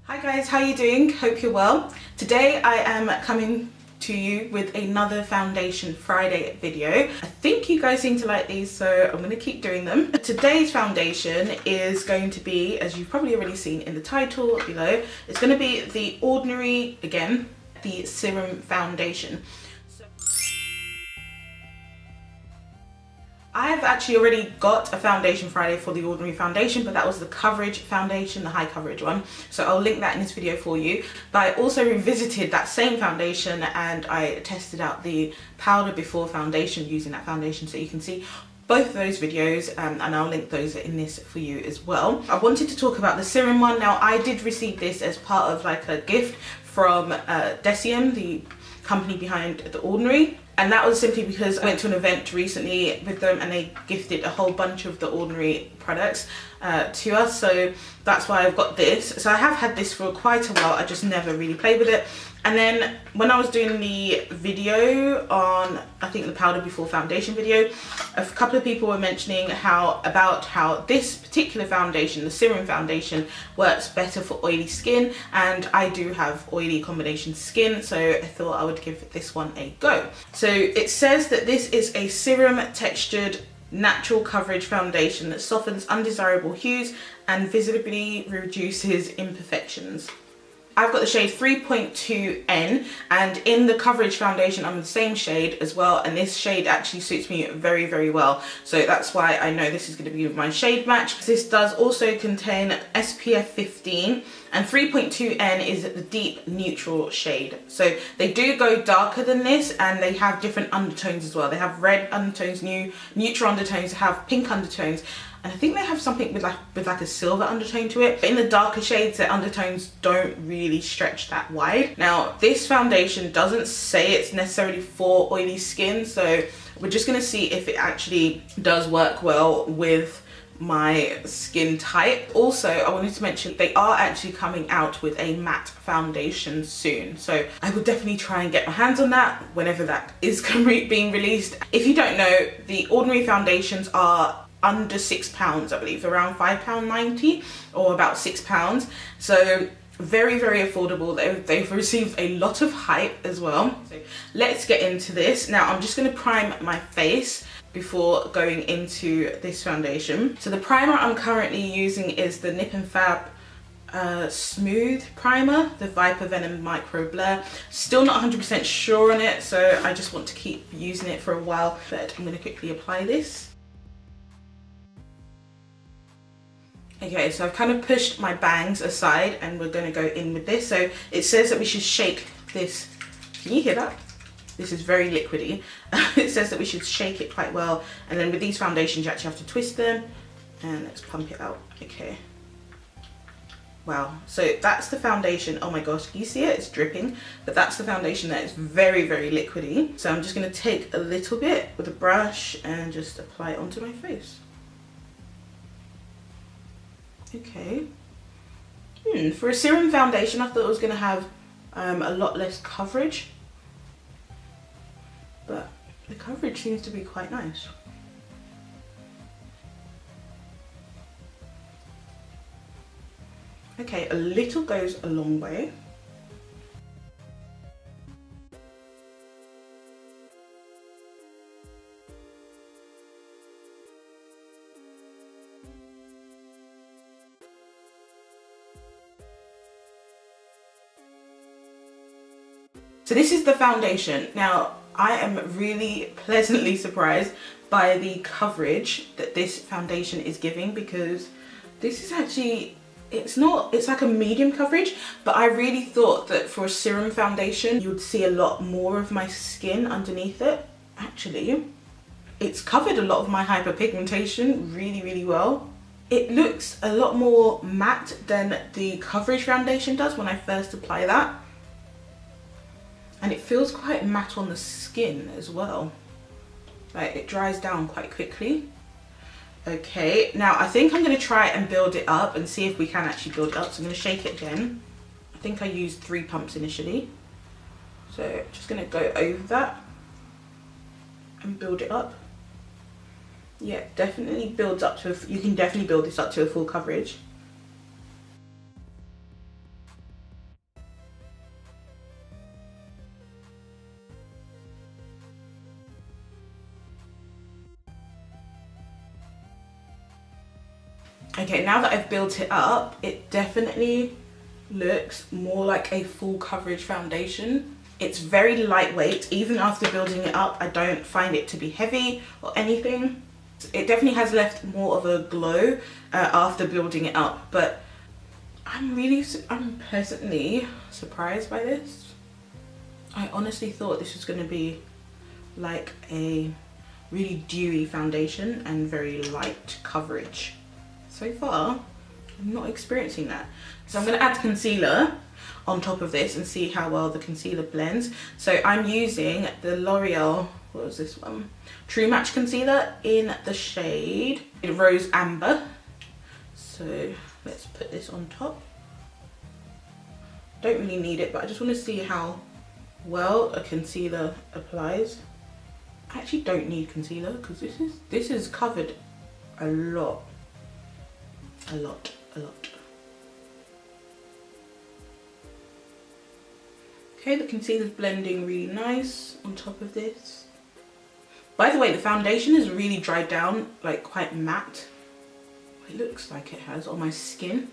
Hi guys, how are you doing? Hope you're well. Today I am coming to you with another Foundation Friday video. I think you guys seem to like these, so I'm going to keep doing them. Today's foundation is going to be, as you've probably already seen in the title below, it's going to be the Ordinary, again, the Serum Foundation. I've actually already got a Foundation Friday for the Ordinary foundation, but that was the coverage foundation, the high coverage one. So I'll link that in this video for you. But I also revisited that same foundation and I tested out the powder before foundation using that foundation, so you can see both of those videos, and I'll link those in this for you as well. I wanted to talk about the serum one. Now, I did receive this as part of like a gift from Deciem, the company behind the Ordinary. And that was simply because I went to an event recently with them and they gifted a whole bunch of the Ordinary products to us. So that's why I've got this. So I have had this for quite a while. I just never really played with it. And then when I was doing the video on, I think the powder before foundation video, a couple of people were mentioning about how this particular foundation, the serum foundation, works better for oily skin, and I do have oily combination skin, so I thought I would give this one a go. So it says that this is a serum textured natural coverage foundation that softens undesirable hues and visibly reduces imperfections. I've got the shade 3.2N, and in the coverage foundation I'm the same shade as well, and this shade actually suits me very, very well. So that's why I know this is going to be my shade match. This does also contain SPF 15, and 3.2N is the deep neutral shade. So they do go darker than this, and they have different undertones as well. They have red undertones, neutral undertones, they have pink undertones, and I think they have something with like a silver undertone to it. But in the darker shades, their undertones don't really stretch that wide. Now, this foundation doesn't say it's necessarily for oily skin, so we're just gonna see if it actually does work well with my skin type. Also, I wanted to mention they are actually coming out with a matte foundation soon, so I will definitely try and get my hands on that whenever that is being released. If you don't know, the Ordinary foundations are under £6, I believe, around £5.90 or about £6. So very, very affordable. They've received a lot of hype as well. So let's get into this. Now I'm just going to prime my face before going into this foundation. So the primer I'm currently using is the Nip and Fab Smooth Primer, the Viper Venom Micro Blur. Still not 100% sure on it, so I just want to keep using it for a while, but I'm going to quickly apply this. Okay, so I've kind of pushed my bangs aside and we're going to go in with this. So it says that we should shake this. Can you hear that? This is very liquidy. It says that we should shake it quite well, and then with these foundations you actually have to twist them, and let's pump it out. Okay. Wow, so that's the foundation. Oh my gosh, can you see it? It's dripping, but that's the foundation that is very, very liquidy. So I'm just going to take a little bit with a brush and just apply it onto my face. Okay. For a serum foundation, I thought it was going to have a lot less coverage, but the coverage seems to be quite nice. Okay, a little goes a long way. So this is the foundation. Now, I am really pleasantly surprised by the coverage that this foundation is giving, because this is actually, it's like a medium coverage, but I really thought that for a serum foundation, you would see a lot more of my skin underneath it. Actually, it's covered a lot of my hyperpigmentation really, really well. It looks a lot more matte than the coverage foundation does when I first apply that. And it feels quite matte on the skin as well. Like, it dries down quite quickly. Okay, now I think I'm going to try and build it up and see if we can actually build it up. So I'm going to shake it again. I think I used 3 pumps initially. So just going to go over that and build it up. Yeah, definitely builds up to, you can definitely build this up to a full coverage. Okay, now that I've built it up, it definitely looks more like a full coverage foundation. It's very lightweight. Even after building it up, I don't find it to be heavy or anything. It definitely has left more of a glow after building it up, but I'm pleasantly surprised by this. I honestly thought this was going to be like a really dewy foundation and very light coverage. So far, I'm not experiencing that. So I'm going to add concealer on top of this and see how well the concealer blends. So I'm using the L'Oreal, what was this one? True Match Concealer in the shade Rose Amber. So let's put this on top. Don't really need it, but I just want to see how well a concealer applies. I actually don't need concealer because this is covered a lot. Okay, the concealer's blending really nice on top of this. By the way, the foundation is really dried down, like quite matte. It looks like it has on my skin.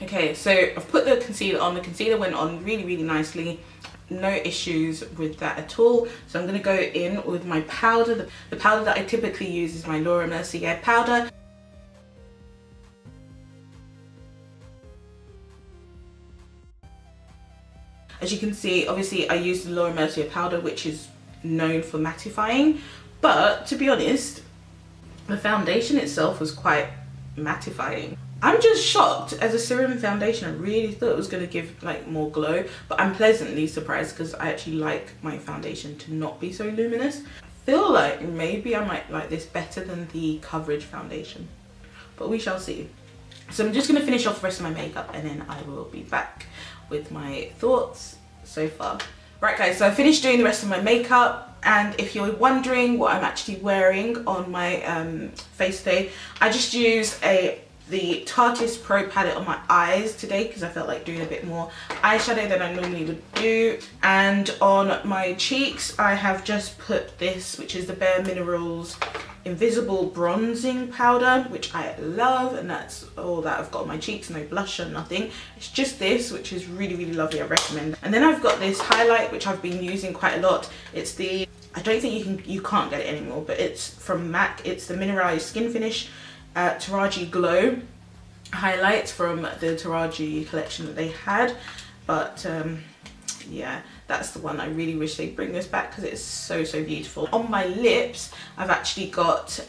Okay, so I've put the concealer on. The concealer went on really nicely. No issues with that at all. So I'm going to go in with my powder. The powder that I typically use is my Laura Mercier powder. As you can see, obviously I used the Laura Mercier powder, which is known for mattifying. But to be honest, the foundation itself was quite mattifying. I'm just shocked. As a serum foundation, I really thought it was going to give like more glow, but I'm pleasantly surprised because I actually like my foundation to not be so luminous. I feel like maybe I might like this better than the coverage foundation, but we shall see. So I'm just going to finish off the rest of my makeup and then I will be back with my thoughts so far. Right guys, so I finished doing the rest of my makeup, and if you're wondering what I'm actually wearing on my face today, I just used the Tarte Pro palette on my eyes today because I felt like doing a bit more eyeshadow than I normally would do. And on my cheeks, I have just put this, which is the Bare Minerals Invisible Bronzing Powder, which I love, and that's all that I've got on my cheeks. No blusher, nothing. It's just this, which is really lovely. I recommend. And then I've got this highlight, which I've been using quite a lot. It's the, I don't think you can't get it anymore, but it's from MAC. It's the Mineralized Skin Finish Taraji Glow highlights from the Taraji collection that they had. But yeah, that's the one. I really wish they'd bring this back because it's so beautiful. On my lips, I've actually got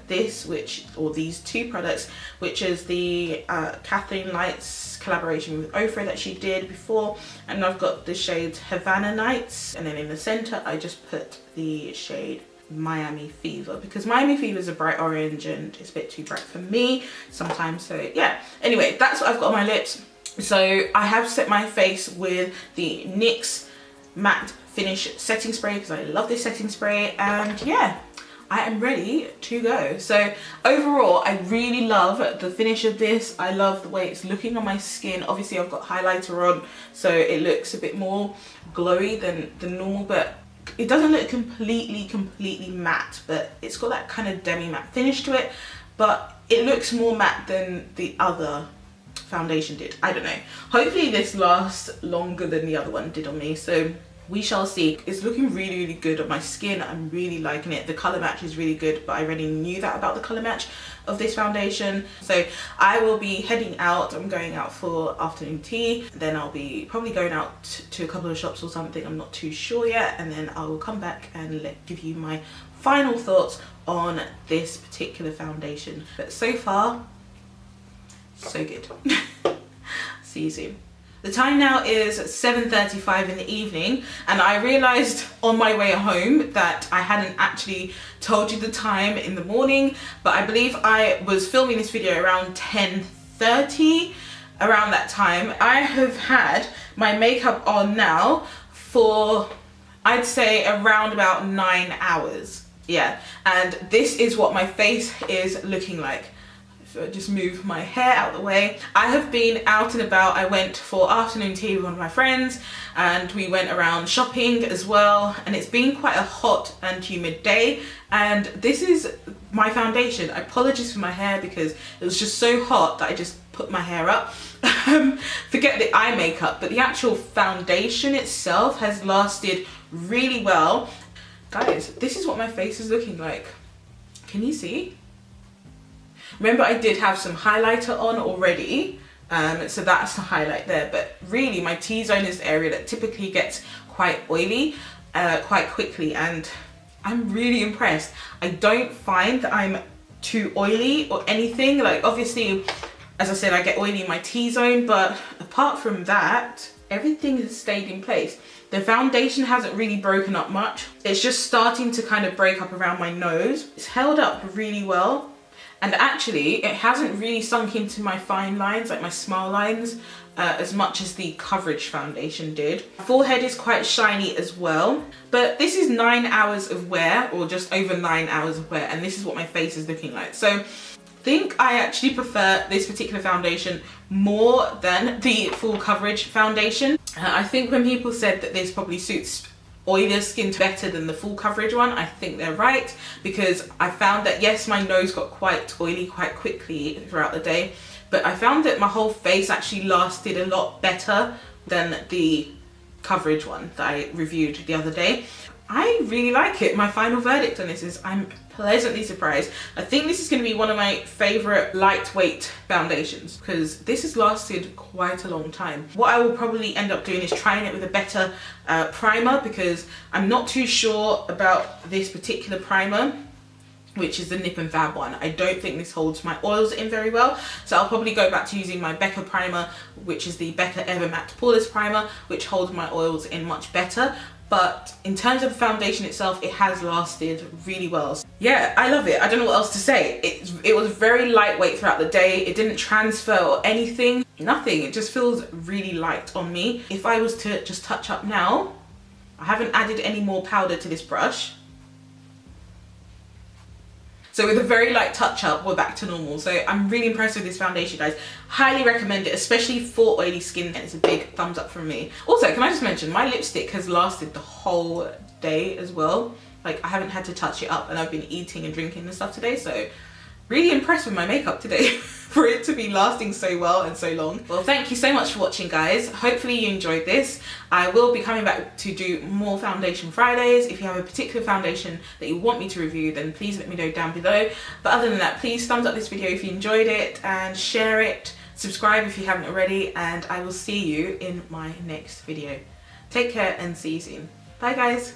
these two products, which is the Kathleen Lights collaboration with Ofra that she did before, and I've got the shades Havana Nights, and then in the center I just put the shade Miami Fever because Miami Fever is a bright orange and it's a bit too bright for me sometimes. So yeah, anyway, that's what I've got on my lips. So I have set my face with the NYX Matte Finish Setting Spray because I love this setting spray, and yeah, I am ready to go. So overall, I really love the finish of this. I love the way it's looking on my skin. Obviously I've got highlighter on, so it looks a bit more glowy than normal, but it doesn't look completely matte, but it's got that kind of demi-matte finish to it, but it looks more matte than the other foundation did. I don't know. Hopefully this lasts longer than the other one did on me, so we shall see. It's looking really good on my skin. I'm really liking it. The color match is really good, but I already knew that about the color match of this foundation. So I will be heading out. I'm going out for afternoon tea, then I'll be probably going out to a couple of shops or something. I'm not too sure yet, and then I will come back and give you my final thoughts on this particular foundation. But so far, so good. See you soon. The time now is 7:35 in the evening, and I realized on my way home that I hadn't actually told you the time in the morning, but I believe I was filming this video around 10:30, around that time. I have had my makeup on now for, I'd say, around about 9 hours. Yeah, and this is what my face is looking like. just move my hair out of the way. I have been out and about. I went for afternoon tea with one of my friends and we went around shopping as well, and it's been quite a hot and humid day, and this is my foundation. I apologize for my hair because it was just so hot that I just put my hair up. Forget the eye makeup, but the actual foundation itself has lasted really well. Guys, this is what my face is looking like. Can you see? Remember, I did have some highlighter on already, so that's the highlight there, but really my T-zone is the area that typically gets quite oily quite quickly, and I'm really impressed. I don't find that I'm too oily or anything. Like, obviously, as I said, I get oily in my T-zone, but apart from that, everything has stayed in place. The foundation hasn't really broken up much. It's just starting to kind of break up around my nose. It's held up really well. And actually, it hasn't really sunk into my fine lines, like my smile lines, as much as the coverage foundation did. Forehead is quite shiny as well. But this is 9 hours of wear, or just over 9 hours of wear, and this is what my face is looking like. So I think I actually prefer this particular foundation more than the full coverage foundation. I think when people said that this probably suits oilier skin better than the full coverage one, I think they're right, because I found that yes, my nose got quite oily quite quickly throughout the day, but I found that my whole face actually lasted a lot better than the coverage one that I reviewed the other day. I really like it. My final verdict on this is I'm pleasantly surprised. I think this is going to be one of my favourite lightweight foundations because this has lasted quite a long time. What I will probably end up doing is trying it with a better primer, because I'm not too sure about this particular primer, which is the Nip and Fab one. I don't think this holds my oils in very well, so I'll probably go back to using my Becca primer, which is the Becca Ever Matte Poreless Primer, which holds my oils in much better. But in terms of the foundation itself, it has lasted really well. Yeah, I love it. I don't know what else to say. It was very lightweight throughout the day. It didn't transfer or anything. Nothing. It just feels really light on me. If I was to just touch up now, I haven't added any more powder to this brush. So with a very light touch up, we're back to normal. So I'm really impressed with this foundation, guys. Highly recommend it, especially for oily skin. And it's a big thumbs up from me. Also, can I just mention, my lipstick has lasted the whole day as well. Like, I haven't had to touch it up, and I've been eating and drinking and stuff today. So really impressed with my makeup today for it to be lasting so well and so long. Well, thank you so much for watching, guys. Hopefully you enjoyed this. I will be coming back to do more foundation Fridays. If you have a particular foundation that you want me to review, then please let me know down below. But other than that, please thumbs up this video if you enjoyed it, and share it. Subscribe if you haven't already, and I will see you in my next video. Take care and see you soon. Bye, guys.